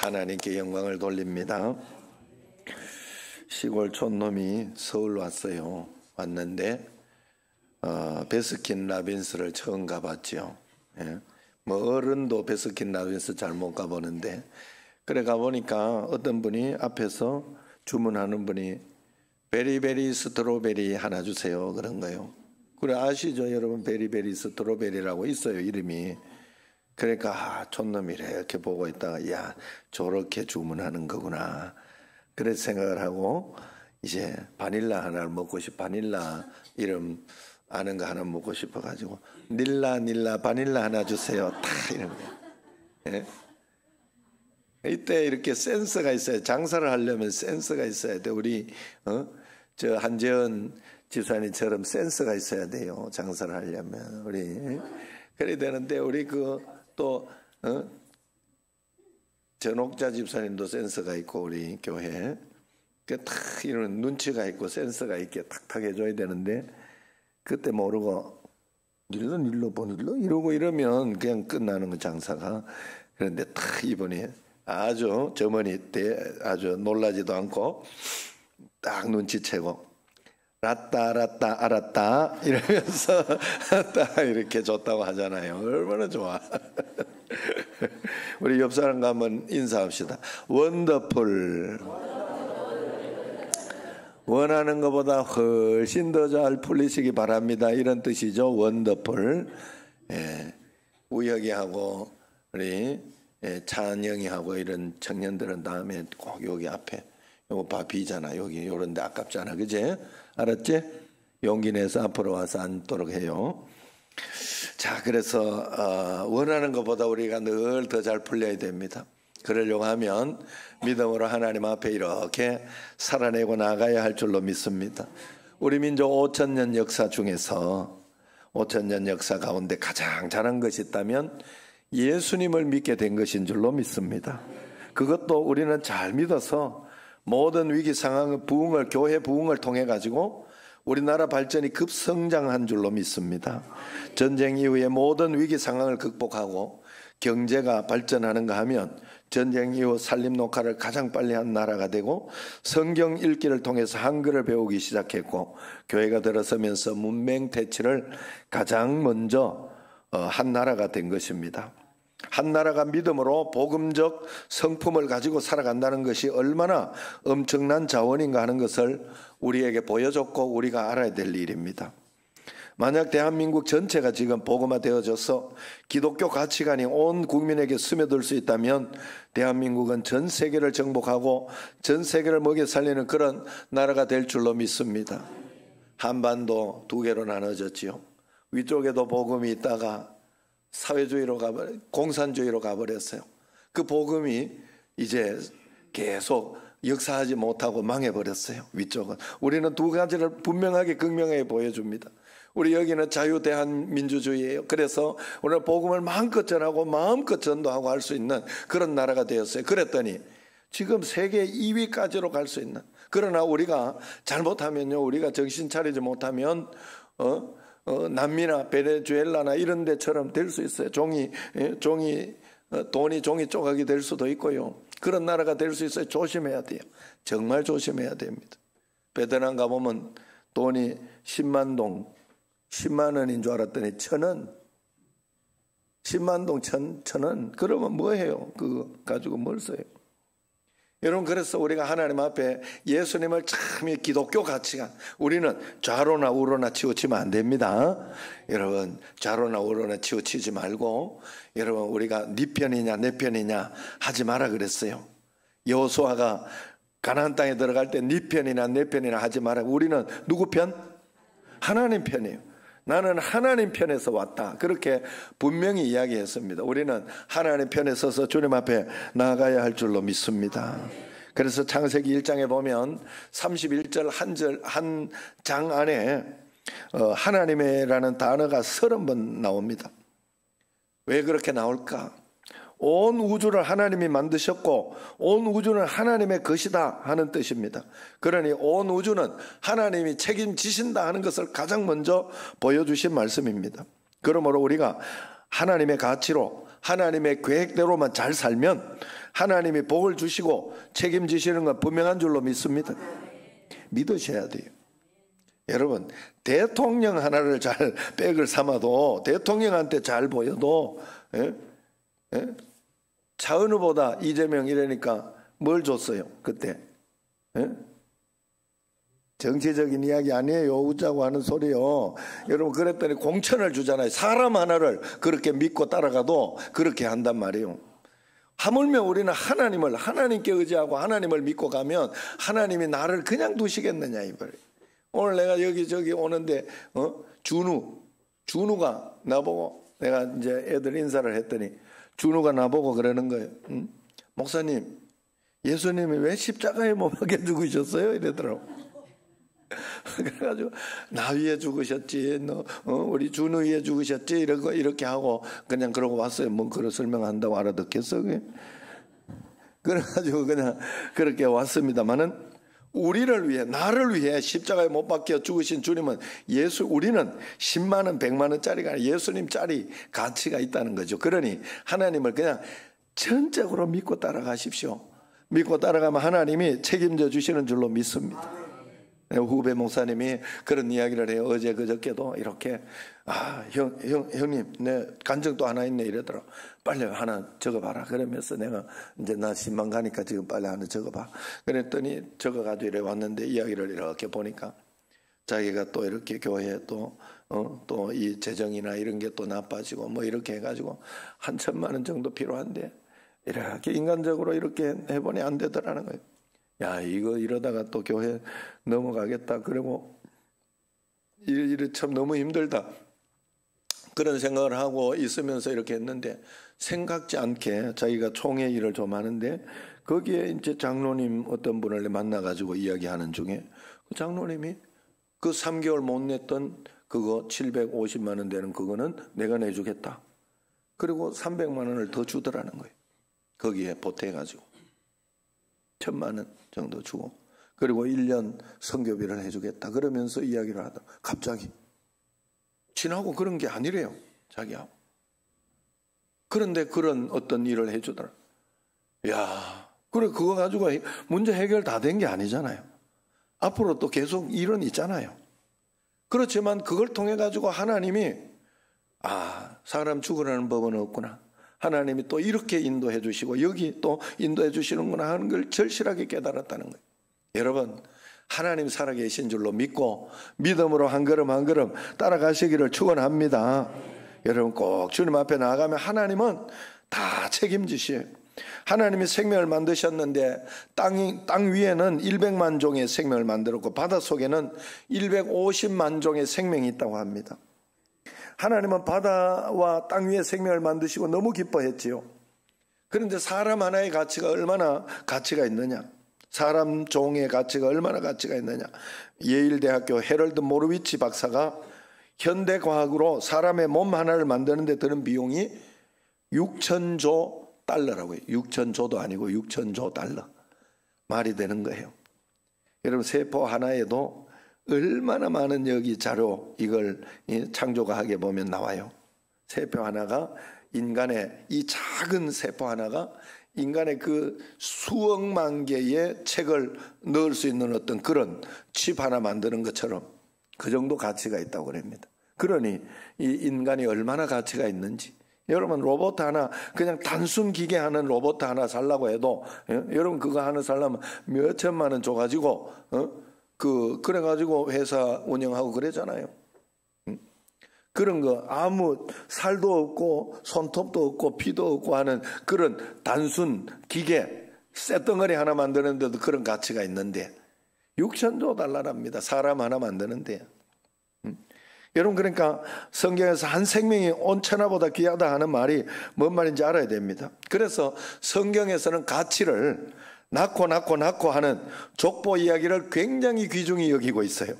하나님께 영광을 돌립니다. 시골 촌놈이 서울 왔어요. 왔는데 베스킨 라빈스를 처음 가봤죠. 예. 뭐 어른도 베스킨 라빈스 잘 못 가보는데, 그래 가보니까 어떤 분이 앞에서 주문하는 분이 베리베리 스트로베리 하나 주세요 그런 거예요. 그래 아시죠 여러분? 베리베리 스트로베리라고 있어요 이름이. 그러니까 촌놈이 이렇게 보고 있다가 야 저렇게 주문하는 거구나 그래 생각을 하고, 이제 바닐라 하나를 먹고 바닐라 이름 아는 거 하나 먹고 싶어 가지고 닐라 바닐라 하나 주세요 다 이런 거. 예? 이때 이렇게 센스가 있어요. 장사를 하려면 센스가 있어야 돼. 우리 저 한재원 집사님처럼 센스가 있어야 돼요. 장사를 하려면 우리 그래야 되는데, 우리 또 전옥자 집사님도 센스가 있고 우리 교회 탁 이런 눈치가 있고 센스가 있게 탁탁 해줘야 되는데, 그때 모르고 닐러 보닐러 이러고 이러면 그냥 끝나는 거 장사가. 그런데 탁 이분이 아주 저머니 때 아주 놀라지도 않고 딱 눈치채고 라따 알았다 이러면서 딱 이렇게 줬다고 하잖아요. 얼마나 좋아. 우리 옆 사람과 한번 인사합시다. 원더풀. 원하는 것보다 훨씬 더 잘 풀리시기 바랍니다 이런 뜻이죠. 원더풀. 예. 우혁이하고 우리 찬영이하고 이런 청년들은 다음에 꼭 여기 앞에 요거 봐 비잖아. 여기 요런데 아깝잖아. 그제? 알았지? 용기 내서 앞으로 와서 앉도록 해요. 자, 그래서 원하는 것보다 우리가 늘 더 잘 풀려야 됩니다. 그러려고 하면 믿음으로 하나님 앞에 이렇게 살아내고 나가야 할 줄로 믿습니다. 우리 민족 5,000년 역사 중에서 5,000년 역사 가운데 가장 잘한 것이 있다면 예수님을 믿게 된 것인 줄로 믿습니다. 그것도 우리는 잘 믿어서 모든 위기 상황의 부흥을, 교회 부흥을 통해 가지고 우리나라 발전이 급성장한 줄로 믿습니다. 전쟁 이후에 모든 위기 상황을 극복하고 경제가 발전하는가 하면 전쟁 이후 산림 녹화를 가장 빨리 한 나라가 되고, 성경 읽기를 통해서 한글을 배우기 시작했고, 교회가 들어서면서 문맹 퇴치를 가장 먼저 한 나라가 된 것입니다. 한 나라가 믿음으로 복음적 성품을 가지고 살아간다는 것이 얼마나 엄청난 자원인가 하는 것을 우리에게 보여줬고 우리가 알아야 될 일입니다. 만약 대한민국 전체가 지금 복음화 되어져서 기독교 가치관이 온 국민에게 스며들 수 있다면 대한민국은 전 세계를 정복하고 전 세계를 먹여 살리는 그런 나라가 될 줄로 믿습니다. 한반도 두 개로 나눠졌지요. 위쪽에도 복음이 있다가 사회주의로 공산주의로 가버렸어요. 그 복음이 이제 계속 역사하지 못하고 망해버렸어요. 위쪽은. 우리는 두 가지를 분명하게 극명하게 보여줍니다. 우리 여기는 자유대한민주주의예요. 그래서 오늘 복음을 마음껏 전하고 마음껏 전도하고 할 수 있는 그런 나라가 되었어요. 그랬더니 지금 세계 2위까지로 갈 수 있는, 그러나 우리가 잘못하면요, 우리가 정신 차리지 못하면 남미나 베네수엘라나 이런 데처럼 될 수 있어요. 돈이 종이 조각이 될 수도 있고요. 그런 나라가 될 수 있어요. 조심해야 돼요. 정말 조심해야 됩니다. 베트남 가보면 돈이 10만 동 10만 원인 줄 알았더니 1,000원. 10만 동 1,000원. 그러면 뭐해요? 그거 가지고 뭘 써요? 여러분, 그래서 우리가 하나님 앞에 예수님을 참 기독교 가치관, 우리는 좌로나 우로나 치우치면 안 됩니다. 여러분, 좌로나 우로나 치우치지 말고, 여러분, 우리가 네 편이냐 내 편이냐 하지 마라 그랬어요. 여호수아가 가나안 땅에 들어갈 때 네 편이나 내 편이나 하지 마라. 우리는 누구 편? 하나님 편이에요. 나는 하나님 편에서 왔다. 그렇게 분명히 이야기했습니다. 우리는 하나님 편에 서서 주님 앞에 나아가야 할 줄로 믿습니다. 그래서 창세기 1장에 보면 31절 한 장 안에 하나님의라는 단어가 30번 나옵니다. 왜 그렇게 나올까? 온 우주를 하나님이 만드셨고 온 우주는 하나님의 것이다 하는 뜻입니다. 그러니 온 우주는 하나님이 책임지신다 하는 것을 가장 먼저 보여주신 말씀입니다. 그러므로 우리가 하나님의 가치로 하나님의 계획대로만 잘 살면 하나님이 복을 주시고 책임지시는 건 분명한 줄로 믿습니다. 믿으셔야 돼요. 여러분, 대통령 하나를 잘 백을 삼아도, 대통령한테 잘 보여도, 차은우보다 이재명 이러니까 뭘 줬어요 그때? 정치적인 이야기 아니에요. 웃자고 하는 소리요. 여러분, 그랬더니 공천을 주잖아요. 사람 하나를 그렇게 믿고 따라가도 그렇게 한단 말이에요. 하물며 우리는 하나님을, 하나님께 의지하고 하나님을 믿고 가면 하나님이 나를 그냥 두시겠느냐 이 말이에요. 오늘 내가 여기저기 오는데 준우가 나보고, 내가 이제 애들 인사를 했더니 준우가 나보고 그러는 거예요. 목사님, 예수님이 왜 십자가에 못 박혀 죽으셨어요? 이러더라고. 그래가지고 나 위에 죽으셨지, 우리 준우 위에 죽으셨지, 이렇게 하고 그냥 그러고 왔어요. 뭐 그걸 설명한다고 알아듣겠어? 그래가지고 그냥 그렇게 왔습니다만은, 우리를 위해, 나를 위해 십자가에 못 박혀 죽으신 주님은 우리는 10만 원, 100만 원짜리가 아니라 예수님 짜리 가치가 있다는 거죠. 그러니 하나님을 그냥 전적으로 믿고 따라가십시오. 믿고 따라가면 하나님이 책임져 주시는 줄로 믿습니다. 후배 목사님이 그런 이야기를 해요. 어제 그저께도 이렇게, 형님, 내 간증도 하나 있네 이러더라고. 빨리 하나 적어봐라. 그러면서 내가 이제 나 신방 가니까 지금 빨리 하나 적어봐. 그랬더니 적어가지고 이래 왔는데, 이야기를 이렇게 보니까 자기가 또 이렇게 교회에 또 이 재정이나 이런 게 또 나빠지고 뭐 이렇게 해가지고 한 1,000만 원 정도 필요한데, 이렇게 인간적으로 이렇게 해보니 안 되더라는 거예요. 야, 이거 이러다가 또 교회 넘어가겠다. 그리고 이래 참 너무 힘들다. 그런 생각을 하고 있으면서 이렇게 했는데, 생각지 않게 자기가 총회 일을 좀 하는데, 거기에 이제 장로님 어떤 분을 만나가지고 이야기하는 중에, 그 장로님이 그 3개월 못 냈던 그거 750만 원 되는 그거는 내가 내주겠다. 그리고 300만 원을 더 주더라는 거예요. 거기에 보태가지고 1,000만 원 정도 주고, 그리고 1년 선교비를 해주겠다. 그러면서 이야기를 하다 갑자기 친하고 그런 게 아니래요, 자기하고. 그런데 그런 어떤 일을 해주더라. 야, 그래, 그거 가지고 문제 해결 다 된 게 아니잖아요. 앞으로 또 계속 일은 있잖아요. 그렇지만 그걸 통해 가지고 하나님이, 사람 죽으라는 법은 없구나, 하나님이 또 이렇게 인도해 주시고 여기 또 인도해 주시는구나 하는 걸 절실하게 깨달았다는 거예요. 여러분, 하나님 살아계신 줄로 믿고 믿음으로 한 걸음 한 걸음 따라가시기를 축원합니다. 여러분, 꼭 주님 앞에 나아가면 하나님은 다 책임지셔요. 하나님이 생명을 만드셨는데 땅 위에는 100만 종의 생명을 만들었고 바닷속에는 150만 종의 생명이 있다고 합니다. 하나님은 바다와 땅 위에 생명을 만드시고 너무 기뻐했지요. 그런데 사람 하나의 가치가 얼마나 가치가 있느냐, 사람 종의 가치가 얼마나 가치가 있느냐. 예일대학교 헤럴드 모르위치 박사가 현대과학으로 사람의 몸 하나를 만드는 데 드는 비용이 6,000조 달러라고요. 6,000조도 아니고 6,000조 달러. 말이 되는 거예요. 여러분, 세포 하나에도 얼마나 많은 여기 자료, 이걸 창조가 하게 보면 나와요. 세포 하나가, 인간의 이 작은 세포 하나가 인간의 그 수억만 개의 책을 넣을 수 있는 어떤 그런 칩 하나 만드는 것처럼 그 정도 가치가 있다고 그럽니다. 그러니 이 인간이 얼마나 가치가 있는지. 여러분, 로봇 하나, 그냥 단순 기계 하는 로봇 하나 살라고 해도, 여러분 그거 하나 살려면 몇 천만 원 줘가지고 그래가지고 회사 운영하고 그러잖아요. 그런 거 아무 살도 없고 손톱도 없고 피도 없고 하는 그런 단순 기계 쇳덩어리 하나 만드는데도 그런 가치가 있는데 6,000조 달러랍니다. 사람 하나 만드는데. 여러분, 그러니까 성경에서 한 생명이 온 천하보다 귀하다 하는 말이 뭔 말인지 알아야 됩니다. 그래서 성경에서는 가치를 낳고 하는 족보 이야기를 굉장히 귀중히 여기고 있어요.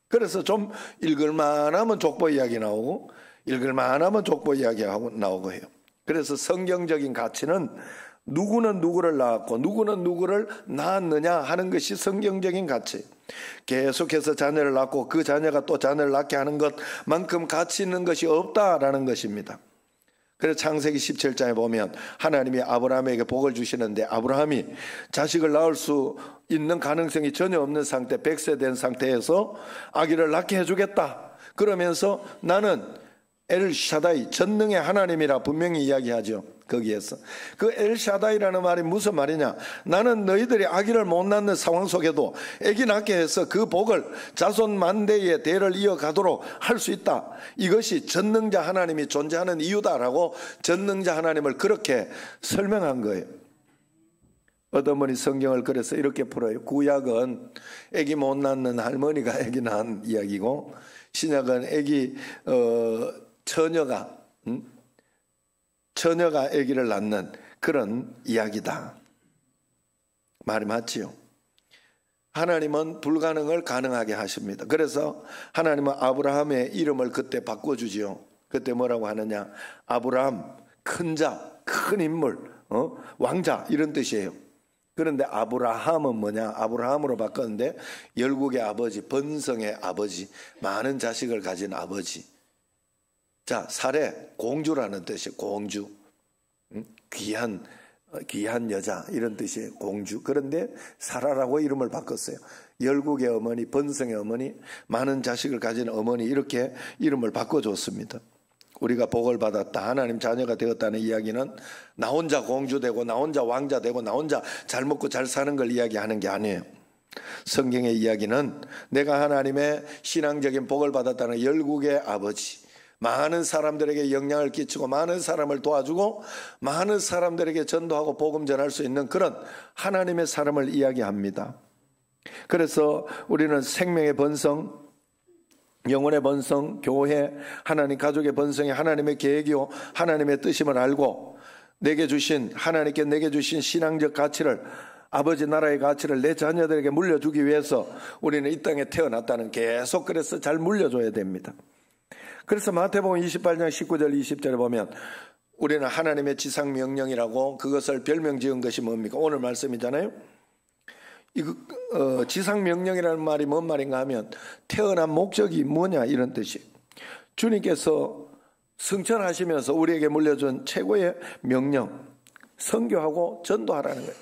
그래서 좀 읽을만하면 족보 이야기 나오고 읽을만하면 족보 이야기 나오고 해요. 그래서 성경적인 가치는 누구는 누구를 낳았고 누구는 누구를 낳았느냐 하는 것이 성경적인 가치. 계속해서 자녀를 낳고 그 자녀가 또 자녀를 낳게 하는 것만큼 가치 있는 것이 없다라는 것입니다. 그래서 창세기 17장에 보면 하나님이 아브라함에게 복을 주시는데 아브라함이 자식을 낳을 수 있는 가능성이 전혀 없는 상태, 100세 된 상태에서 아기를 낳게 해주겠다. 그러면서 나는 엘샤다이, 전능의 하나님이라 분명히 이야기하죠. 거기에서 그 엘샤다이라는 말이 무슨 말이냐, 나는 너희들이 아기를 못 낳는 상황 속에도 아기 낳게 해서 그 복을 자손 만대의 대를 이어가도록 할 수 있다. 이것이 전능자 하나님이 존재하는 이유다라고 전능자 하나님을 그렇게 설명한 거예요. 어떤 분이 성경을 그래서 이렇게 풀어요. 구약은 아기 못 낳는 할머니가 아기 낳은 이야기고, 신약은 아기 처녀가 아기를 낳는 그런 이야기다. 말이 맞지요. 하나님은 불가능을 가능하게 하십니다. 그래서 하나님은 아브라함의 이름을 그때 바꿔주지요. 그때 뭐라고 하느냐, 아브라함, 큰 자, 큰 인물, 왕자 이런 뜻이에요. 그런데 아브라함은 뭐냐, 아브라함으로 바꿨는데 열국의 아버지, 번성의 아버지, 많은 자식을 가진 아버지. 자, 사례, 공주라는 뜻이에요. 공주, 귀한 여자 이런 뜻이에요. 공주. 그런데 사라라고 이름을 바꿨어요. 열국의 어머니, 번성의 어머니, 많은 자식을 가진 어머니, 이렇게 이름을 바꿔줬습니다. 우리가 복을 받았다, 하나님 자녀가 되었다는 이야기는 나 혼자 공주 되고 나 혼자 왕자 되고 나 혼자 잘 먹고 잘 사는 걸 이야기하는 게 아니에요. 성경의 이야기는 내가 하나님의 신앙적인 복을 받았다는 열국의 아버지, 많은 사람들에게 영향을 끼치고 많은 사람을 도와주고 많은 사람들에게 전도하고 복음 전할 수 있는 그런 하나님의 사람을 이야기합니다. 그래서 우리는 생명의 번성, 영혼의 번성, 교회, 하나님 가족의 번성이 하나님의 계획이요 하나님의 뜻임을 알고 하나님께 내게 주신 신앙적 가치를, 아버지 나라의 가치를 내 자녀들에게 물려주기 위해서 우리는 이 땅에 태어났다는, 계속 그래서 잘 물려줘야 됩니다. 그래서 마태복음 28장 19절 20절에 보면 우리는 하나님의 지상명령이라고 그것을 별명 지은 것이 뭡니까? 오늘 말씀이잖아요. 지상명령이라는 말이 뭔 말인가 하면 태어난 목적이 뭐냐 이런 뜻이에요. 주님께서 승천하시면서 우리에게 물려준 최고의 명령, 선교하고 전도하라는 거예요.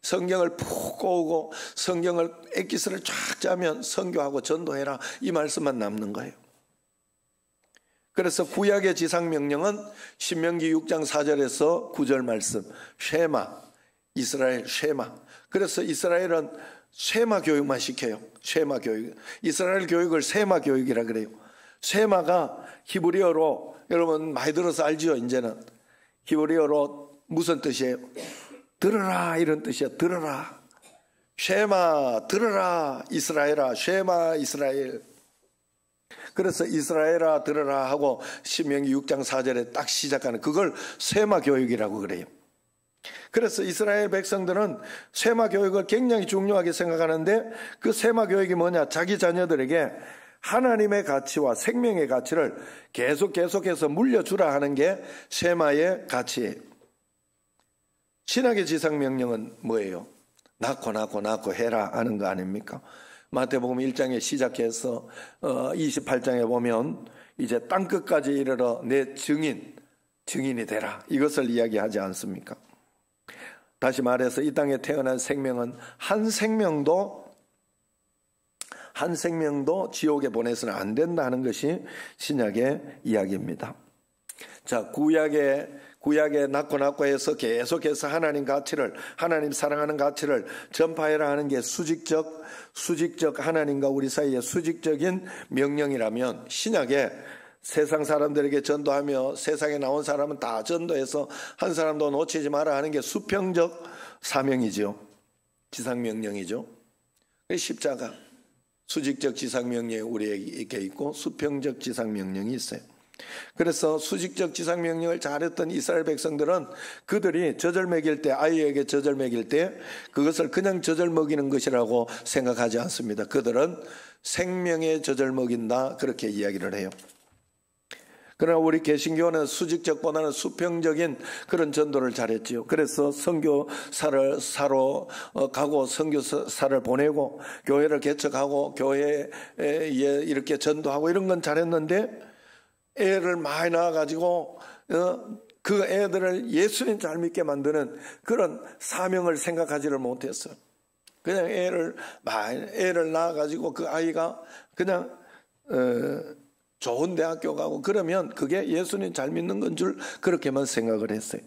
성경을 푹 꼬우고 성경을 엑기스를 쫙 짜면 선교하고 전도해라, 이 말씀만 남는 거예요. 그래서 구약의 지상명령은 신명기 6장 4절에서 9절 말씀, 쉐마, 이스라엘 쉐마. 그래서 이스라엘은 쉐마 교육만 시켜요. 쉐마 교육. 이스라엘 교육을 세마 교육이라 그래요. 쉐마가 히브리어로, 여러분 많이 들어서 알지요. 이제는 히브리어로 무슨 뜻이에요? 들으라 이런 뜻이에요. 들으라. 쉐마, 들으라 이스라엘아, 쉐마 이스라엘. 그래서 이스라엘아 들으라 하고 신명기 6장 4절에 딱 시작하는 그걸 쉐마 교육이라고 그래요. 그래서 이스라엘 백성들은 쉐마 교육을 굉장히 중요하게 생각하는데, 그 쉐마 교육이 뭐냐, 자기 자녀들에게 하나님의 가치와 생명의 가치를 계속해서 물려주라 하는 게 쉐마의 가치예요. 신학의 지상명령은 뭐예요? 낳고 해라 하는 거 아닙니까? 마태복음 1장에 시작해서 28장에 보면 이제 땅끝까지 이르러 내 증인이 되라, 이것을 이야기하지 않습니까? 다시 말해서 이 땅에 태어난 생명은 한 생명도 지옥에 보내서는 안 된다는 것이 신약의 이야기입니다. 자, 구약에 낳고 해서 계속해서 하나님 가치를, 하나님 사랑하는 가치를 전파해라 하는 게 수직적 하나님과 우리 사이의 수직적인 명령이라면, 신약에 세상 사람들에게 전도하며 세상에 나온 사람은 다 전도해서 한 사람도 놓치지 마라 하는 게 수평적 사명이죠. 지상명령이죠. 십자가, 수직적 지상명령이 우리에게 있고 수평적 지상명령이 있어요. 그래서 수직적 지상명령을 잘했던 이스라엘 백성들은 그들이 젖을 먹일 때, 아이에게 젖을 먹일 때 그것을 그냥 젖을 먹이는 것이라고 생각하지 않습니다. 그들은 생명의 젖을 먹인다, 그렇게 이야기를 해요. 그러나 우리 개신교는 수직적보다는 수평적인 그런 전도를 잘했지요. 그래서 선교사로 가고 선교사를 보내고 교회를 개척하고 교회에 이렇게 전도하고 이런 건 잘했는데, 애를 많이 낳아가지고 그 애들을 예수님 잘 믿게 만드는 그런 사명을 생각하지를 못했어요. 그냥 애를 낳아가지고 그 아이가 그냥 좋은 대학교 가고 그러면 그게 예수님 잘 믿는 건 줄 그렇게만 생각을 했어요.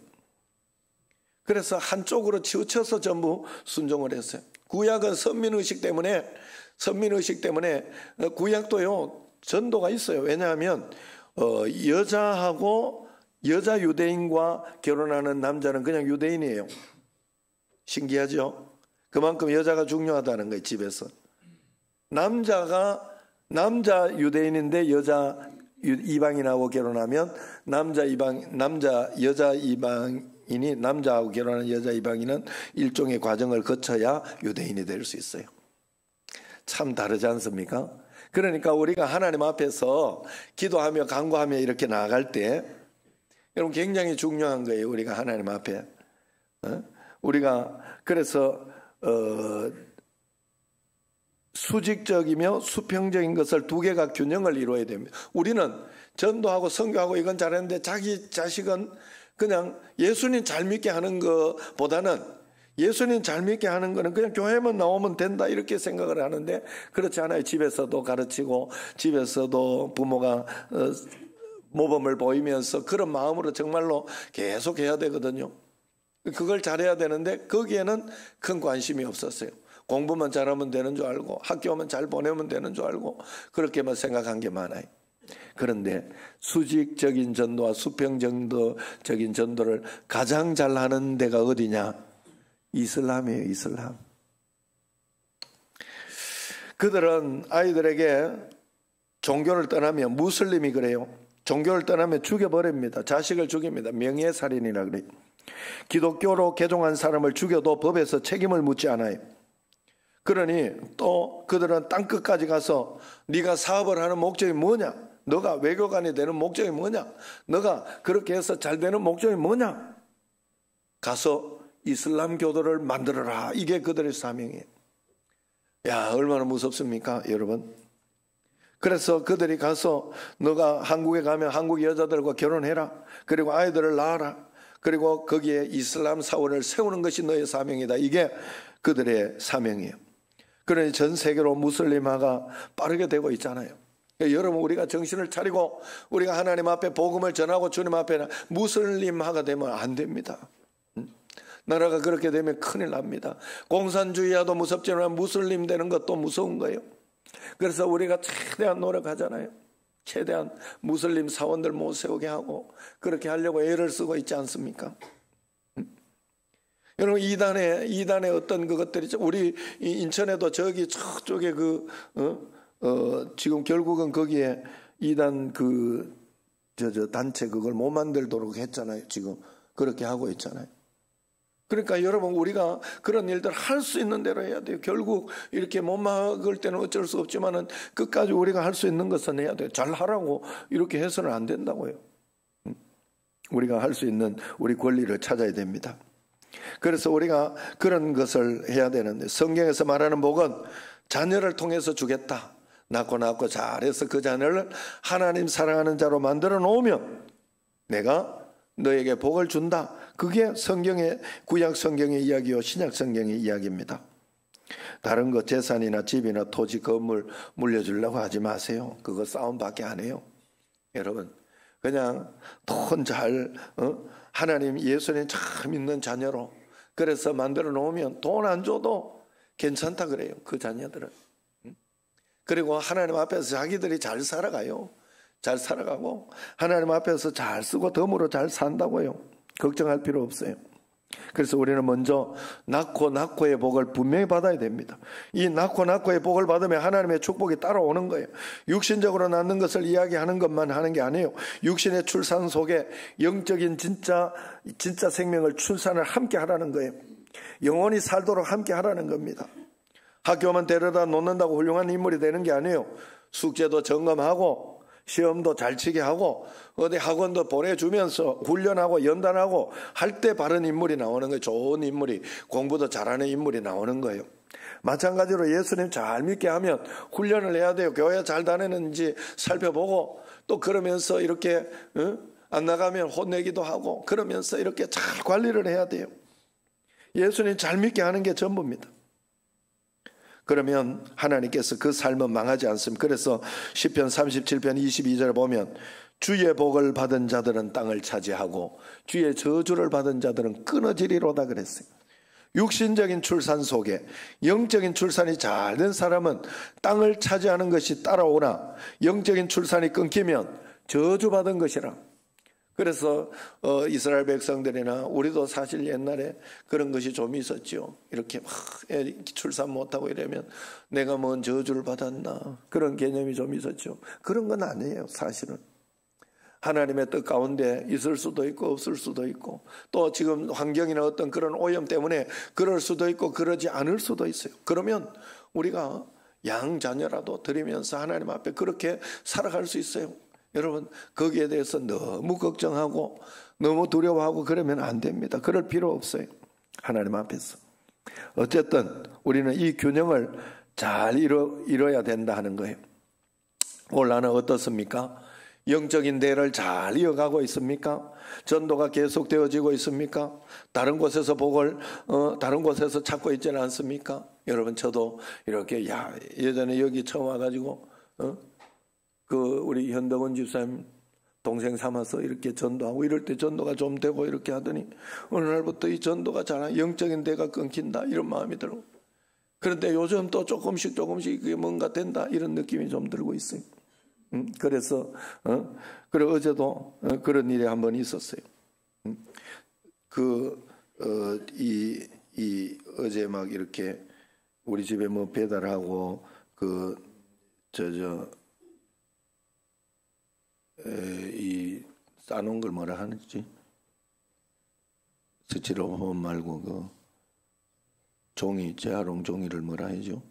그래서 한쪽으로 치우쳐서 전부 순종을 했어요. 구약은 선민의식 때문에 구약도요 전도가 있어요. 왜냐하면 여자 유대인과 결혼하는 남자는 그냥 유대인이에요. 신기하죠? 그만큼 여자가 중요하다는 거예요. 집에서 남자 유대인인데 여자 이방인하고 결혼하면 여자 이방인이 남자하고 결혼하는 여자 이방인은 일종의 과정을 거쳐야 유대인이 될 수 있어요. 참 다르지 않습니까? 그러니까 우리가 하나님 앞에서 기도하며 간구하며 이렇게 나아갈 때 여러분 굉장히 중요한 거예요. 우리가 하나님 앞에 우리가 그래서 수직적이며 수평적인 것을 두 개가 균형을 이루어야 됩니다. 우리는 전도하고 선교하고 이건 잘했는데 자기 자식은 그냥 예수님 잘 믿게 하는 것보다는 예수님 잘 믿게 하는 거는 그냥 교회만 나오면 된다 이렇게 생각을 하는데 그렇지 않아요. 집에서도 가르치고 집에서도 부모가 모범을 보이면서 그런 마음으로 정말로 계속 해야 되거든요. 그걸 잘해야 되는데 거기에는 큰 관심이 없었어요. 공부만 잘하면 되는 줄 알고 학교만 잘 보내면 되는 줄 알고 그렇게만 생각한 게 많아요. 그런데 수직적인 전도와 수평적인 전도를 가장 잘하는 데가 어디냐? 이슬람이에요. 이슬람. 그들은 아이들에게 종교를 떠나면 무슬림이 그래요. 종교를 떠나면 죽여버립니다. 자식을 죽입니다. 명예살인이라 그래요. 기독교로 개종한 사람을 죽여도 법에서 책임을 묻지 않아요. 그러니 또 그들은 땅끝까지 가서 네가 사업을 하는 목적이 뭐냐? 너가 외교관이 되는 목적이 뭐냐? 너가 그렇게 해서 잘 되는 목적이 뭐냐? 가서 이슬람 교도를 만들어라. 이게 그들의 사명이에요. 야, 얼마나 무섭습니까, 여러분? 그래서 그들이 가서 너가 한국에 가면 한국 여자들과 결혼해라. 그리고 아이들을 낳아라. 그리고 거기에 이슬람 사원을 세우는 것이 너의 사명이다. 이게 그들의 사명이에요. 그러니 전 세계로 무슬림화가 빠르게 되고 있잖아요. 여러분 우리가 정신을 차리고 우리가 하나님 앞에 복음을 전하고 주님 앞에 무슬림화가 되면 안 됩니다. 나라가 그렇게 되면 큰일 납니다. 공산주의와도 무섭지만 무슬림 되는 것도 무서운 거예요. 그래서 우리가 최대한 노력하잖아요. 최대한 무슬림 사원들 못 세우게 하고 그렇게 하려고 애를 쓰고 있지 않습니까? 여러분 이단의 어떤 그것들이 우리 인천에도 저쪽에 지금 결국은 거기에 이단 단체 그걸 못 만들도록 했잖아요. 지금 그렇게 하고 있잖아요. 그러니까 여러분 우리가 그런 일들 할 수 있는 대로 해야 돼요. 결국 이렇게 못 막을 때는 어쩔 수 없지만은 끝까지 우리가 할 수 있는 것은 해야 돼요. 잘 하라고 이렇게 해서는 안 된다고요. 우리가 할 수 있는 우리 권리를 찾아야 됩니다. 그래서 우리가 그런 것을 해야 되는데 성경에서 말하는 복은 자녀를 통해서 주겠다. 낳고 잘해서 그 자녀를 하나님 사랑하는 자로 만들어 놓으면 내가 너에게 복을 준다. 그게 성경의 구약 성경의 이야기요 신약 성경의 이야기입니다. 다른 거 재산이나 집이나 토지 건물 물려주려고 하지 마세요. 그거 싸움밖에 안 해요. 여러분 그냥 돈 잘 하나님 예수님 참 믿는 자녀로 그래서 만들어 놓으면 돈 안 줘도 괜찮다 그래요. 그 자녀들은. 그리고 하나님 앞에서 자기들이 잘 살아가요. 잘 살아가고 하나님 앞에서 잘 쓰고 덤으로 잘 산다고요. 걱정할 필요 없어요. 그래서 우리는 먼저 낳고의 복을 분명히 받아야 됩니다. 이 낳고의 복을 받으면 하나님의 축복이 따라오는 거예요. 육신적으로 낳는 것을 이야기하는 것만 하는 게 아니에요. 육신의 출산 속에 영적인 진짜 생명을 출산을 함께 하라는 거예요. 영원히 살도록 함께 하라는 겁니다. 학교만 데려다 놓는다고 훌륭한 인물이 되는 게 아니에요. 숙제도 점검하고 시험도 잘 치게 하고 어디 학원도 보내주면서 훈련하고 연단하고 할 때 바른 인물이 나오는 거예요. 좋은 인물이 공부도 잘하는 인물이 나오는 거예요. 마찬가지로 예수님 잘 믿게 하면 훈련을 해야 돼요. 교회 잘 다니는지 살펴보고 또 그러면서 이렇게 안 나가면 혼내기도 하고 그러면서 이렇게 잘 관리를 해야 돼요. 예수님 잘 믿게 하는 게 전부입니다. 그러면 하나님께서 그 삶은 망하지 않습니다. 그래서 시편 37편 22절에 보면 주의 복을 받은 자들은 땅을 차지하고 주의 저주를 받은 자들은 끊어지리로다 그랬어요. 육신적인 출산 속에 영적인 출산이 잘 된 사람은 땅을 차지하는 것이 따라오나 영적인 출산이 끊기면 저주받은 것이라. 그래서 이스라엘 백성들이나 우리도 사실 옛날에 그런 것이 좀 있었죠. 이렇게 막 출산 못하고 이러면 내가 뭔 저주를 받았나 그런 개념이 좀 있었죠. 그런 건 아니에요. 사실은 하나님의 뜻 가운데 있을 수도 있고 없을 수도 있고 또 지금 환경이나 어떤 그런 오염 때문에 그럴 수도 있고 그러지 않을 수도 있어요. 그러면 우리가 양자녀라도 드리면서 하나님 앞에 그렇게 살아갈 수 있어요. 여러분 거기에 대해서 너무 걱정하고 너무 두려워하고 그러면 안 됩니다. 그럴 필요 없어요. 하나님 앞에서 어쨌든 우리는 이 균형을 잘 이뤄야 된다 하는 거예요. 오늘 나는 어떻습니까? 영적인 대를 잘 이어가고 있습니까? 전도가 계속되어지고 있습니까? 다른 곳에서 복을 다른 곳에서 찾고 있지는 않습니까? 여러분 저도 이렇게 예전에 여기 처음 와가지고 우리 현덕원 집사님 동생 삼아서 이렇게 전도하고 이럴 때 전도가 좀 되고 이렇게 하더니 어느 날부터 이 전도가 잘 영적인 대가 끊긴다 이런 마음이 들고 그런데 요즘 또 조금씩 이게 뭔가 된다 이런 느낌이 좀 들고 있어요. 그래서 그래 어제도 그런 일이 한번 있었어요. 어제 막 이렇게 우리 집에 뭐 배달하고 싸놓은 걸 뭐라 하는지 스티로폼 말고 종이 재활용 종이를 뭐라 하죠?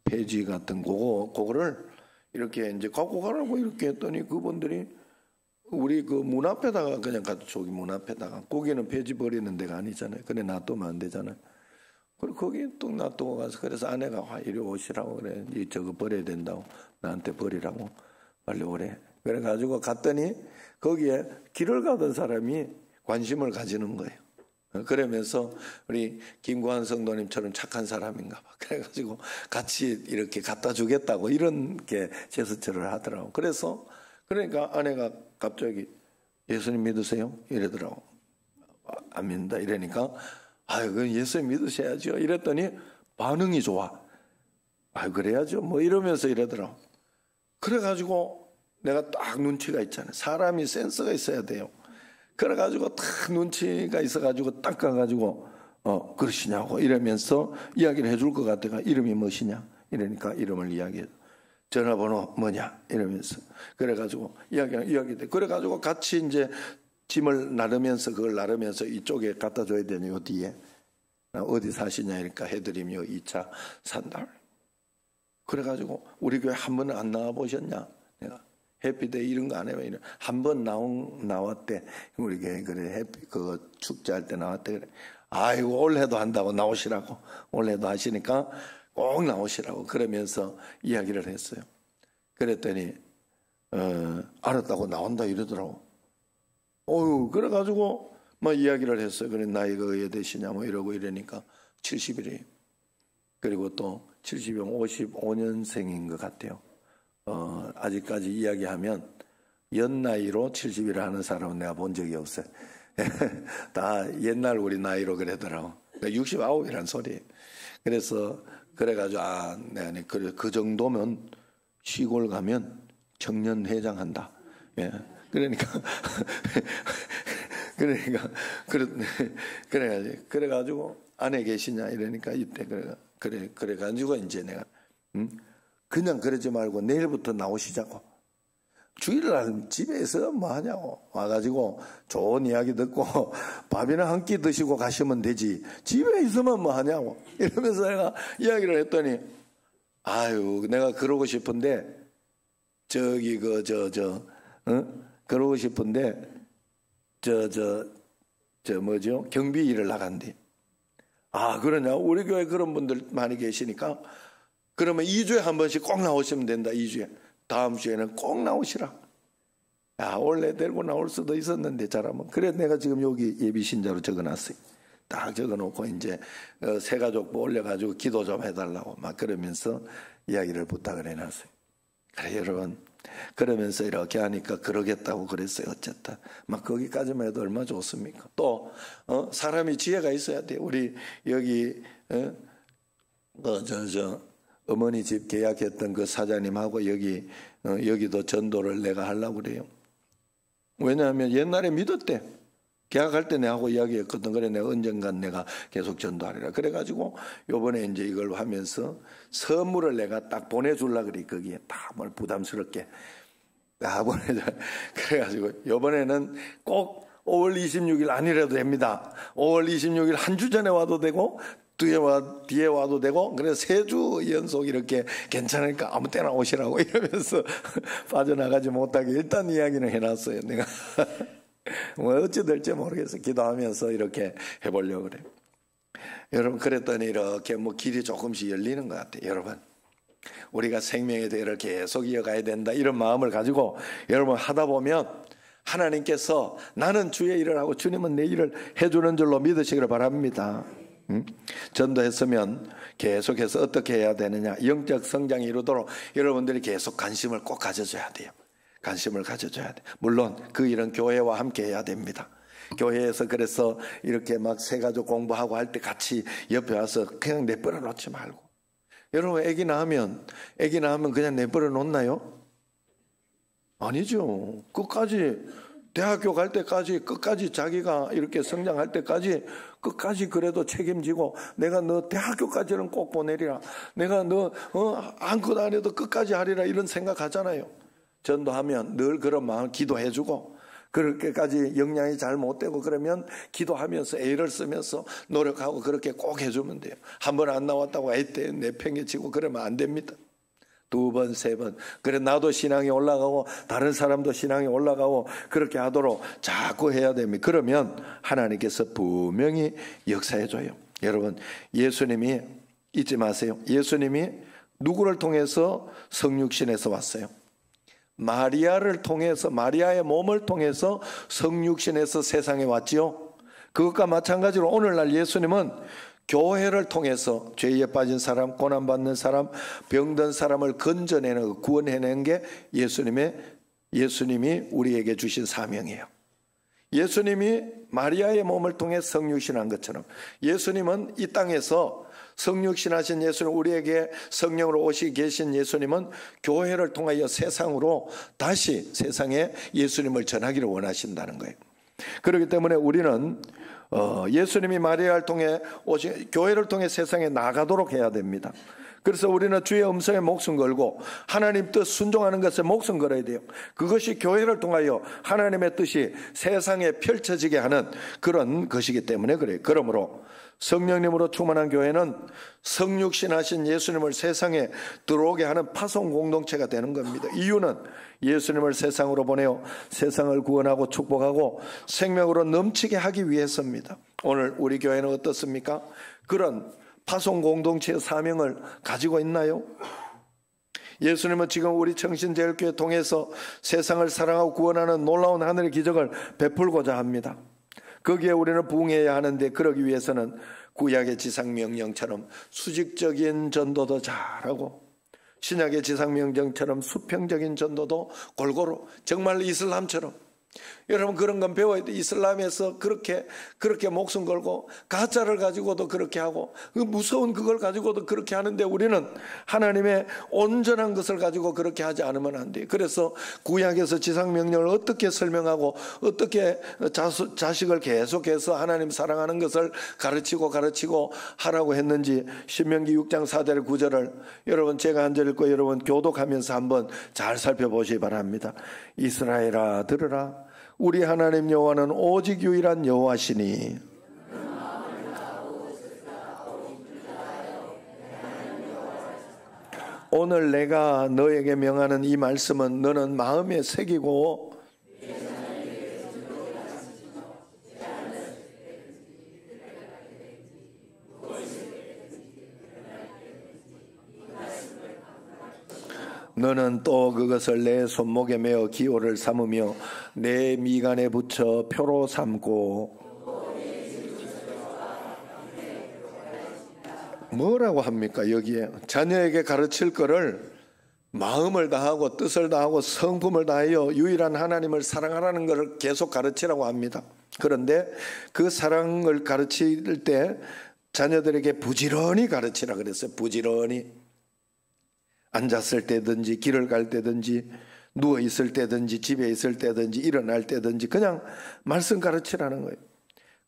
폐지 같은 그거를 이렇게 이제 갖고 가라고 이렇게 했더니 그분들이 우리 문 앞에다가 그냥 저기 문 앞에다가 거기는 폐지 버리는 데가 아니잖아요. 그래 놔두면 안 되잖아요. 그리고 거기 또 놔두고 가서 그래서 아내가 이리 오시라고 그래. 저거 버려야 된다고 나한테 버리라고 빨리 오래. 그래가지고 갔더니 거기에 길을 가던 사람이 관심을 가지는 거예요. 그러면서 우리 김구한 성도님처럼 착한 사람인가 봐. 그래가지고 같이 이렇게 갖다 주겠다고 이런 게 제스처를 하더라고. 그러니까 아내가 갑자기 예수님 믿으세요? 이러더라고. 안 믿는다 이러니까 그건 예수님 믿으셔야죠. 이랬더니 반응이 좋아. 그래야죠. 뭐 이러면서 이러더라고. 그래가지고 내가 딱 눈치가 있잖아요. 사람이 센스가 있어야 돼요. 그래가지고 딱 눈치가 있어가지고 딱 가가지고 그러시냐고 이러면서 이야기를 해줄 것 같아가 이름이 무엇이냐 이러니까 이름을 이야기해. 전화번호 뭐냐 이러면서 그래가지고 이야기돼. 그래가지고 같이 이제 짐을 그걸 나르면서 이쪽에 갖다 줘야 되니 요 뒤에 어디 사시냐 이러니까 해드리며 2차 산다. 그래가지고 우리 교회 한 번은 안 나와 보셨냐? 내가 해피데이 이런 거 안 해요. 한 번 나왔대. 우리 교회 그래 그거 축제할 때 나왔대 그래. 아이고 올해도 한다고 나오시라고. 올해도 하시니까 꼭 나오시라고 그러면서 이야기를 했어요. 그랬더니 알았다고 나온다 이러더라고. 그래가지고 뭐 이야기를 했어요. 그래 나이가 어떻게 되시냐 뭐 이러고 이러니까 70이래요. 그리고 또 70이면 55년생인 것 같아요. 아직까지 이야기하면 연나이로 70이라 하는 사람은 내가 본 적이 없어요. 다 옛날 우리 나이로 그러더라고. 69이란 소리예요. 그래가지고 네, 그 정도면 시골 가면 청년회장 한다. 예. 그래가지고 아내 계시냐 이러니까 이때 그래가지고 이제 내가 그냥 그러지 말고 내일부터 나오시자고. 주일날 집에서 뭐 하냐고 와가지고 좋은 이야기 듣고 밥이나 한 끼 드시고 가시면 되지 집에 있으면 뭐 하냐고 이러면서 내가 이야기를 했더니 내가 그러고 싶은데 그러고 싶은데 경비 일을 나간대. 그러냐? 우리 교회 그런 분들 많이 계시니까 그러면 2주에 한 번씩 꼭 나오시면 된다. 2주에. 다음 주에는 꼭 나오시라. 원래 데리고 나올 수도 있었는데 잘하면. 그래 내가 지금 여기 예비신자로 적어놨어요. 딱 적어놓고 이제 새가족부 올려가지고 기도 좀 해달라고 막 그러면서 이야기를 부탁을 해놨어요. 그래 여러분, 그러면서 이렇게 하니까 그러겠다고 그랬어요. 어쨌든 막 거기까지만 해도 얼마나 좋습니까? 또 사람이 지혜가 있어야 돼요. 우리 여기 어머니 집 계약했던 그 사장님하고 여기도 전도를 내가 하려고 그래요. 왜냐하면 옛날에 믿었대. 계약할 때 내하고 이야기했거든. 그래 내가 언젠간 내가 계속 전도하리라. 그래가지고 요번에 이제 이걸 하면서 선물을 내가 딱 보내주려고 그래. 거기에 딱 뭘 부담스럽게 딱 보내줘. 그래가지고 요번에는 꼭 5월 26일 아니라도 됩니다. 5월 26일 한 주 전에 와도 되고 뒤에 와도 되고, 그래서 3주 연속 이렇게 괜찮으니까 아무 때나 오시라고 이러면서 빠져나가지 못하게 일단 이야기는 해놨어요. 내가 뭐 어찌 될지 모르겠어. 기도하면서 이렇게 해보려고 그래. 여러분, 그랬더니 이렇게 뭐 길이 조금씩 열리는 것 같아요. 여러분, 우리가 생명의 대회를 계속 이어가야 된다, 이런 마음을 가지고 여러분 하다 보면 하나님께서 나는 주의 일을 하고 주님은 내 일을 해주는 줄로 믿으시기를 바랍니다. 전도했으면 계속해서 어떻게 해야 되느냐, 영적 성장이 이루도록 여러분들이 계속 관심을 꼭 가져줘야 돼요. 관심을 가져줘야 돼. 물론 그 일은 교회와 함께 해야 됩니다. 교회에서 그래서 이렇게 막 새가족 공부하고 할 때 같이 옆에 와서 그냥 내버려 놓지 말고. 여러분, 아기 낳으면 그냥 내버려 놓나요? 아니죠. 끝까지 대학교 갈 때까지, 끝까지 자기가 이렇게 성장할 때까지 끝까지 그래도 책임지고, 내가 너 대학교까지는 꼭 보내리라, 내가 너 아무것도 안 해도 끝까지 하리라, 이런 생각하잖아요. 전도하면 늘 그런 마음 기도해주고, 그렇게까지 역량이 잘 못되고 그러면 기도하면서 애를 쓰면서 노력하고 그렇게 꼭 해주면 돼요. 한 번 안 나왔다고 애때 내팽개치고 그러면 안 됩니다. 2번, 3번. 그래 나도 신앙이 올라가고 다른 사람도 신앙이 올라가고 그렇게 하도록 자꾸 해야 됩니다. 그러면 하나님께서 분명히 역사해줘요. 여러분, 예수님이 잊지 마세요. 예수님이 누구를 통해서 성육신에서 왔어요? 마리아를 통해서, 마리아의 몸을 통해서 성육신에서 세상에 왔지요. 그것과 마찬가지로 오늘날 예수님은 교회를 통해서 죄에 빠진 사람, 고난받는 사람, 병든 사람을 건져내는, 구원해내는 게 예수님이 우리에게 주신 사명이에요. 예수님이 마리아의 몸을 통해 성육신한 것처럼 예수님은 이 땅에서 성육신하신 예수님, 우리에게 성령으로 오시 계신 예수님은 교회를 통하여 세상으로 다시 세상에 예수님을 전하기를 원하신다는 거예요. 그렇기 때문에 우리는 예수님이 마리아를 통해 오신 교회를 통해 세상에 나가도록 해야 됩니다. 그래서 우리는 주의 음성에 목숨 걸고 하나님 뜻 순종하는 것에 목숨 걸어야 돼요. 그것이 교회를 통하여 하나님의 뜻이 세상에 펼쳐지게 하는 그런 것이기 때문에 그래요. 그러므로 성령님으로 충만한 교회는 성육신하신 예수님을 세상에 들어오게 하는 파송 공동체가 되는 겁니다. 이유는 예수님을 세상으로 보내어 세상을 구원하고 축복하고 생명으로 넘치게 하기 위해서입니다. 오늘 우리 교회는 어떻습니까? 그런 파송 공동체의 사명을 가지고 있나요? 예수님은 지금 우리 청신제일교회 통해서 세상을 사랑하고 구원하는 놀라운 하늘의 기적을 베풀고자 합니다. 거기에 우리는 부응해야 하는데, 그러기 위해서는 구약의 지상명령처럼 수직적인 전도도 잘하고 신약의 지상명령처럼 수평적인 전도도 골고루, 정말 이슬람처럼, 여러분 그런 건 배워야 돼. 이슬람에서 그렇게 목숨 걸고 가짜를 가지고도 그렇게 하고 그 무서운 그걸 가지고도 그렇게 하는데, 우리는 하나님의 온전한 것을 가지고 그렇게 하지 않으면 안 돼요. 그래서 구약에서 지상명령을 어떻게 설명하고 어떻게 자식을 계속해서 하나님 사랑하는 것을 가르치고 하라고 했는지 신명기 6장 4절 9절을 여러분 제가 한 절 읽고 여러분 교독하면서 한번 잘 살펴보시기 바랍니다. 이스라엘아 들으라, 우리 하나님 여호와는 오직 유일한 여호와시니 오늘 내가 너에게 명하는 이 말씀은 너는 마음에 새기고 너는 또 그것을 내 손목에 메어 기호를 삼으며 내 미간에 붙여 표로 삼고. 뭐라고 합니까? 여기에 자녀에게 가르칠 거를 마음을 다하고 뜻을 다하고 성품을 다하여 유일한 하나님을 사랑하라는 것을 계속 가르치라고 합니다. 그런데 그 사랑을 가르칠 때 자녀들에게 부지런히 가르치라 그랬어요. 부지런히. 앉았을 때든지 길을 갈 때든지 누워 있을 때든지 집에 있을 때든지 일어날 때든지 그냥 말씀 가르치라는 거예요.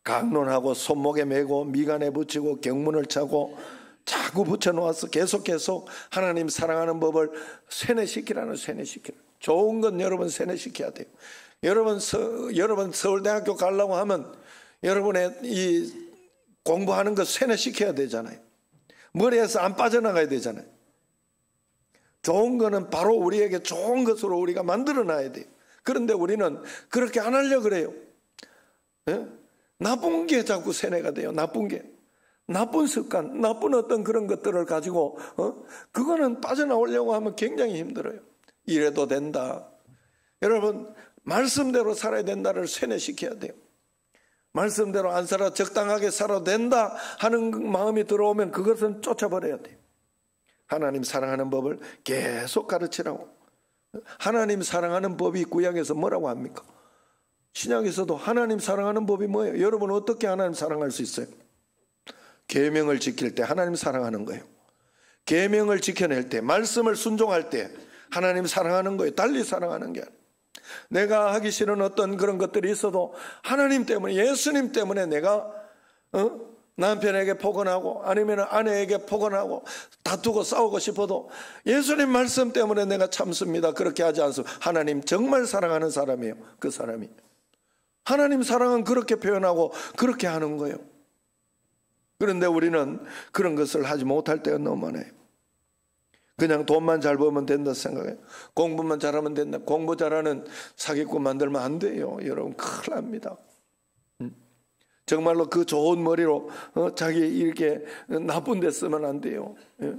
강론하고 손목에 메고 미간에 붙이고 경문을 차고 자꾸 붙여놓아서 계속 하나님 사랑하는 법을 세뇌시키라는. 좋은 건 여러분 세뇌시켜야 돼요. 여러분 서울대학교 가려고 하면 여러분의 이 공부하는 거 세뇌시켜야 되잖아요. 머리에서 안 빠져나가야 되잖아요. 좋은 거는 바로 우리에게 좋은 것으로 우리가 만들어놔야 돼요. 그런데 우리는 그렇게 안 하려고 그래요. 예? 나쁜 게 자꾸 세뇌가 돼요. 나쁜 게. 나쁜 습관, 나쁜 어떤 그런 것들을 가지고 그거는 빠져나오려고 하면 굉장히 힘들어요. 이래도 된다. 여러분 말씀대로 살아야 된다를 세뇌시켜야 돼요. 말씀대로 안 살아 적당하게 살아도 된다 하는 마음이 들어오면 그것은 쫓아버려야 돼요. 하나님 사랑하는 법을 계속 가르치라고. 하나님 사랑하는 법이 구약에서 뭐라고 합니까? 신약에서도 하나님 사랑하는 법이 뭐예요? 여러분 어떻게 하나님 사랑할 수 있어요? 계명을 지킬 때 하나님 사랑하는 거예요. 계명을 지켜낼 때, 말씀을 순종할 때 하나님 사랑하는 거예요. 달리 사랑하는 게 아니에요. 내가 하기 싫은 어떤 그런 것들이 있어도 하나님 때문에, 예수님 때문에 내가 남편에게 포근하고 아니면 아내에게 포근하고 다투고 싸우고 싶어도 예수님 말씀 때문에 내가 참습니다. 그렇게 하지 않습니다. 하나님 정말 사랑하는 사람이에요. 그 사람이. 하나님 사랑은 그렇게 표현하고 그렇게 하는 거예요. 그런데 우리는 그런 것을 하지 못할 때가 너무 많아요. 그냥 돈만 잘 벌면 된다 생각해요. 공부만 잘하면 된다. 공부 잘하는 사기꾼 만들면 안 돼요. 여러분 큰일 납니다. 정말로 그 좋은 머리로 자기 이렇게 나쁜 데 쓰면 안 돼요. 예?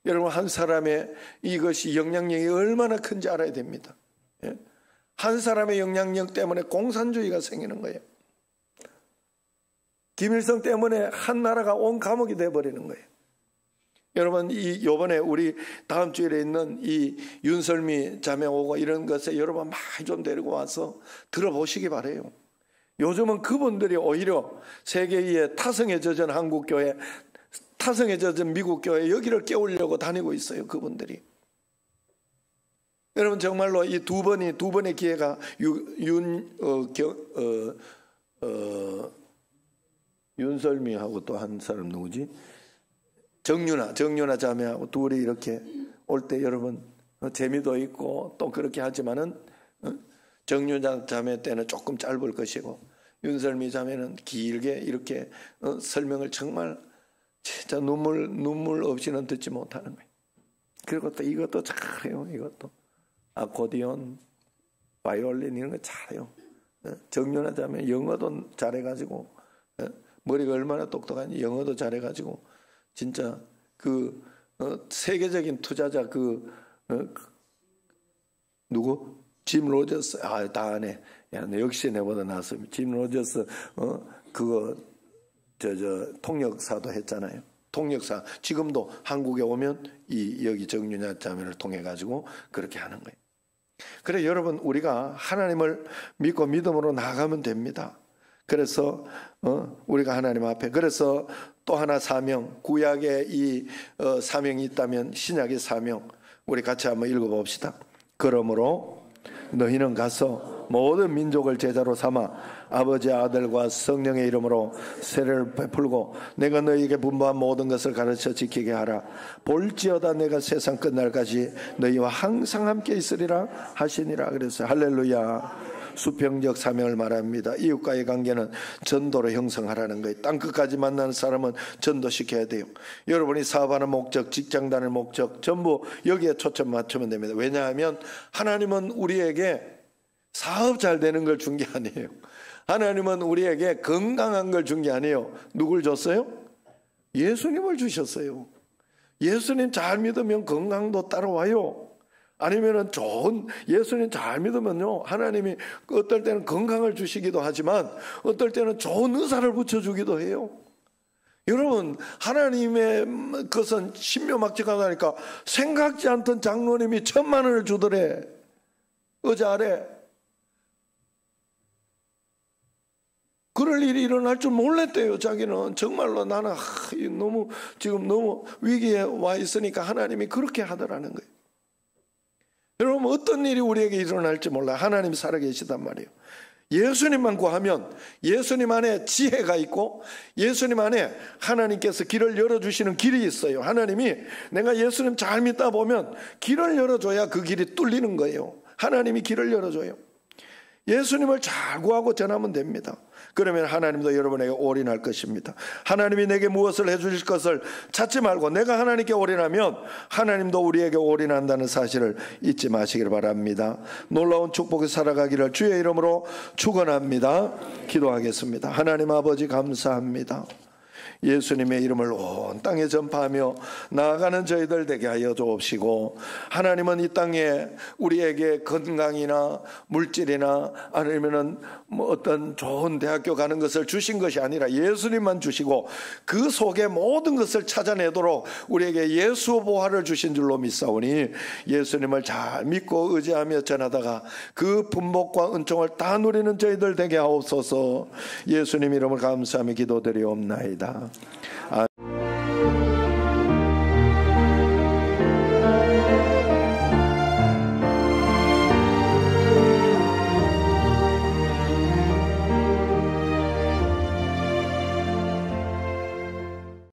여러분 한 사람의 이것이 영향력이 얼마나 큰지 알아야 됩니다. 예? 한 사람의 영향력 때문에 공산주의가 생기는 거예요. 김일성 때문에 한 나라가 온 감옥이 돼버리는 거예요. 여러분 요번에 우리 다음 주일에 있는 이 윤설미 자매 오고 이런 것에 여러분 많이 좀 데리고 와서 들어보시기 바래요. 요즘은 그분들이 오히려 세계의 타성에 젖은 한국교회, 타성에 젖은 미국교회 여기를 깨우려고 다니고 있어요. 그분들이. 여러분 정말로 이 두 번의 기회가 윤설미하고 또 한 사람 누구지? 정윤아 자매하고 둘이 이렇게 올 때 여러분 재미도 있고 또 그렇게 하지만은 정윤아 자매 때는 조금 짧을 것이고 윤설미 자매는 길게 이렇게 설명을 정말 진짜 눈물 없이는 듣지 못하는 거예요. 그리고 또 이것도 잘해요. 이것도 아코디언, 바이올린 이런 거 잘해요. 정윤아 자매 영어도 잘해가지고 머리가 얼마나 똑똑한지 영어도 잘해가지고 진짜 그 세계적인 투자자 누구? 짐 로저스 다 아네. 야, 역시 내보다 낫습니다. 짐 로저스 그거 통역사도 했잖아요. 통역사 지금도 한국에 오면 여기 정윤아 자매를 통해 가지고 그렇게 하는 거예요. 그래 여러분 우리가 하나님을 믿고 믿음으로 나아가면 됩니다. 그래서 우리가 하나님 앞에 그래서 또 하나 사명 구약의 이 사명이 있다면 신약의 사명 우리 같이 한번 읽어봅시다. 그러므로 너희는 가서 모든 민족을 제자로 삼아 아버지 아들과 성령의 이름으로 세례를 베풀고 내가 너희에게 분부한 모든 것을 가르쳐 지키게 하라. 볼지어다 내가 세상 끝날까지 너희와 항상 함께 있으리라 하시니라. 그래서 할렐루야. 수평적 사명을 말합니다. 이웃과의 관계는 전도로 형성하라는 거예요. 땅끝까지 만나는 사람은 전도시켜야 돼요. 여러분이 사업하는 목적, 직장 다닐 목적 전부 여기에 초점 맞추면 됩니다. 왜냐하면 하나님은 우리에게 사업 잘 되는 걸 준 게 아니에요. 하나님은 우리에게 건강한 걸 준 게 아니에요. 누굴 줬어요? 예수님을 주셨어요. 예수님 잘 믿으면 건강도 따라와요. 아니면은 좋은 예수님 잘 믿으면요 하나님이 어떨 때는 건강을 주시기도 하지만 어떨 때는 좋은 의사를 붙여주기도 해요. 여러분 하나님의 것은 신묘막측하다니까 생각지 않던 장로님이 1,000만 원을 주더래. 의자 아래. 그럴 일이 일어날 줄 몰랐대요. 자기는 정말로 나는 너무 위기에 와 있으니까 하나님이 그렇게 하더라는 거예요. 여러분 어떤 일이 우리에게 일어날지 몰라요. 하나님이 살아계시단 말이에요. 예수님만 구하면 예수님 안에 지혜가 있고 예수님 안에 하나님께서 길을 열어주시는 길이 있어요. 하나님이 내가 예수님 잘 믿다 보면 길을 열어줘야 그 길이 뚫리는 거예요. 하나님이 길을 열어줘요. 예수님을 잘 구하고 전하면 됩니다. 그러면 하나님도 여러분에게 올인할 것입니다. 하나님이 내게 무엇을 해주실 것을 찾지 말고 내가 하나님께 올인하면 하나님도 우리에게 올인한다는 사실을 잊지 마시길 바랍니다. 놀라운 축복에 살아가기를 주의 이름으로 축원합니다. 기도하겠습니다. 하나님 아버지 감사합니다. 예수님의 이름을 온 땅에 전파하며 나아가는 저희들 되게 하여 주옵시고 하나님은 이 땅에 우리에게 건강이나 물질이나 아니면은 어떤 좋은 대학교 가는 것을 주신 것이 아니라 예수님만 주시고 그 속에 모든 것을 찾아내도록 우리에게 예수 보화를 주신 줄로 믿사오니 예수님을 잘 믿고 의지하며 전하다가 그 분복과 은총을 다 누리는 저희들 되게 하옵소서. 예수님 이름을 감사하며 기도드리옵나이다.